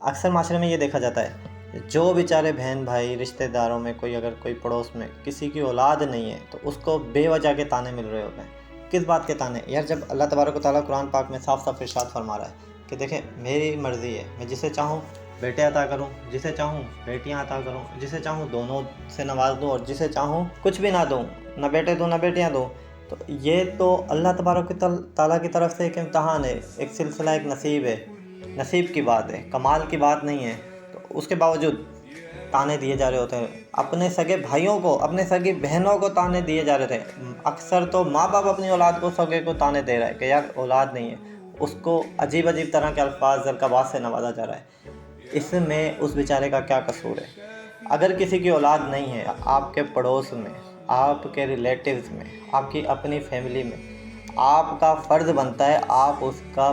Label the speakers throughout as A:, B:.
A: अक्सर माशरे में ये देखा जाता है, जो बेचारे बहन भाई रिश्तेदारों में कोई अगर कोई पड़ोस में किसी की औलाद नहीं है तो उसको बेवजह के ताने मिल रहे होते हैं। किस बात के ताने यार, जब अल्लाह तबारक व तआला कुरान पाक में साफ साफ इरशाद फरमा रहा है कि देखें मेरी मर्ज़ी है, मैं जिसे चाहूँ बेटे अता करूँ, जिसे चाहूँ बेटियाँ अता करूँ, जिसे चाहूँ दोनों से नवाज दूँ और जिसे चाहूँ कुछ भी ना दूँ, ना बेटे दूँ ना बेटियाँ दूँ। तो ये तो अल्लाह तबारक व तआला की तरफ से एक इम्तहान है, एक सिलसिला, एक नसीब है, नसीब की बात है, कमाल की बात नहीं है। तो उसके बावजूद ताने दिए जा रहे होते हैं, अपने सगे भाइयों को, अपने सगी बहनों को ताने दिए जा रहे थे। अक्सर तो माँ बाप अपनी औलाद को, सगे को ताने दे रहा है कि यार औलाद नहीं है, उसको अजीब अजीब तरह के अल्फाज ज़रक़ाबात से नवाजा जा रहा है। इसमें उस बेचारे का क्या कसूर है? अगर किसी की औलाद नहीं है, आपके पड़ोस में, आपके रिलेटिव्स में, आपकी अपनी फैमिली में, आपका फ़र्ज़ बनता है आप उसका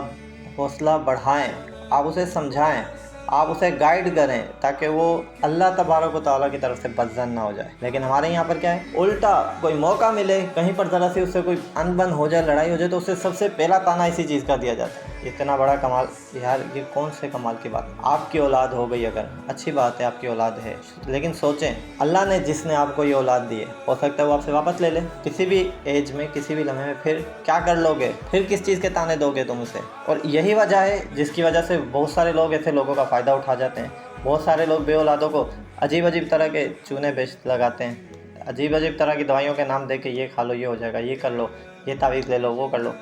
A: हौसला बढ़ाएं, आप उसे समझाएं, आप उसे गाइड करें ताकि वो अल्लाह तबारक व तआला की तरफ से बदज़न ना हो जाए। लेकिन हमारे यहाँ पर क्या है, उल्टा कोई मौका मिले, कहीं पर ज़रा सी उससे कोई अनबन हो जाए, लड़ाई हो जाए, तो उससे सबसे पहला ताना इसी चीज़ का दिया जाता है। इतना बड़ा कमाल यार, ये कौन से कमाल की बात। आपकी औलाद हो गई, अगर अच्छी बात है आपकी औलाद है, लेकिन सोचें अल्लाह ने जिसने आपको ये औलाद दी है, हो सकता है वो आपसे वापस ले ले किसी भी एज में, किसी भी लम्हे में। फिर क्या कर लोगे? फिर किस चीज़ के ताने दोगे तुम उसे? और यही वजह है जिसकी वजह से बहुत सारे लोग ऐसे लोगों का फ़ायदा उठा जाते हैं। बहुत सारे लोग बे औलादों को अजीब अजीब तरह के चूने बेच लगाते हैं, अजीब अजीब तरह की दवाइयों के नाम दे के ये खा लो ये हो जाएगा, ये कर लो, ये तावीज़ ले लो, वो कर लो।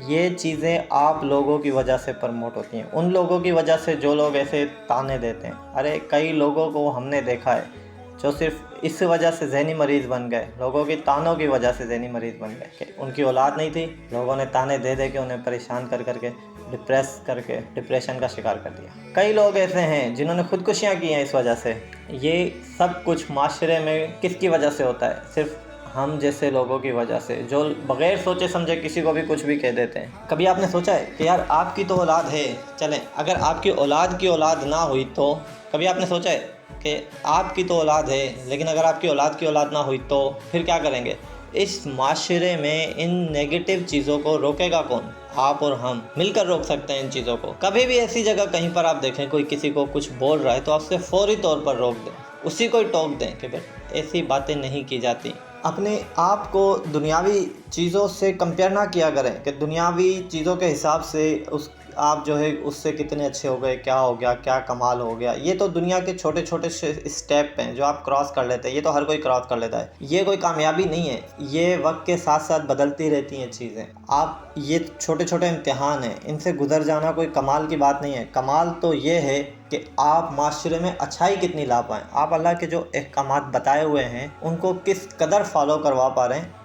A: ये चीज़ें आप लोगों की वजह से प्रमोट होती हैं, उन लोगों की वजह से जो लोग ऐसे ताने देते हैं। अरे कई लोगों को हमने देखा है जो सिर्फ इस वजह से ज़हनी मरीज़ बन गए, लोगों की तानों की वजह से ज़हनी मरीज़ बन गए कि उनकी औलाद नहीं थी, लोगों ने ताने दे दे के उन्हें परेशान कर करके डिप्रेस करके डिप्रेशन का शिकार कर दिया। कई लोग ऐसे हैं जिन्होंने ख़ुदकुशियाँ की हैं इस वजह से। ये सब कुछ माशरे में किसकी वजह से होता है? सिर्फ हम जैसे लोगों की वजह से, जो बग़ैर सोचे समझे किसी को भी कुछ भी कह देते हैं। कभी आपने सोचा है कि यार आपकी तो औलाद है, चलें अगर आपकी औलाद की औलाद ना हुई तो? कभी आपने सोचा है कि आपकी तो औलाद है लेकिन अगर आपकी औलाद की औलाद ना हुई तो फिर क्या करेंगे? इस माशरे में इन नेगेटिव चीज़ों को रोकेगा कौन? आप और हम मिलकर रोक सकते हैं इन चीज़ों को। कभी भी ऐसी जगह कहीं पर आप देखें कोई किसी को कुछ बोल रहा है तो आपसे फ़ौरी तौर पर रोक दें, उसी को ही टोक दें कि भाई ऐसी बातें नहीं की जाती। अपने आप को दुनियावी चीज़ों से कंपेयर ना किया करें कि दुनियावी चीज़ों के हिसाब से उस आप जो है उससे कितने अच्छे हो गए, क्या हो गया, क्या कमाल हो गया। ये तो दुनिया के छोटे छोटे स्टेप हैं जो आप क्रॉस कर लेते हैं, ये तो हर कोई क्रॉस कर लेता है। ये कोई कामयाबी नहीं है, ये वक्त के साथ साथ बदलती रहती हैं चीज़ें। आप ये छोटे छोटे इम्तिहान हैं, इनसे गुजर जाना कोई कमाल की बात नहीं है। कमाल तो ये है कि आप माशरे में अच्छाई कितनी ला पाएँ, आप अल्लाह के जो अहकामात बताए हुए हैं उनको किस कदर फॉलो करवा पा रहे हैं।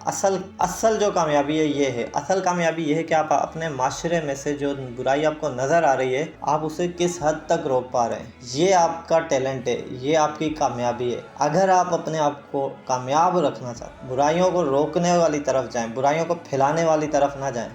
A: असल जो कामयाबी है ये है, असल कामयाबी ये है कि आप अपने माशरे में से जो बुराई आपको नज़र आ रही है आप उसे किस हद तक रोक पा रहे हैं। ये आपका टैलेंट है, ये आपकी कामयाबी है। अगर आप अपने आप को कामयाब रखना चाहते, बुराइयों को रोकने वाली तरफ जाएं, बुराइयों को फैलाने वाली तरफ ना जाएं,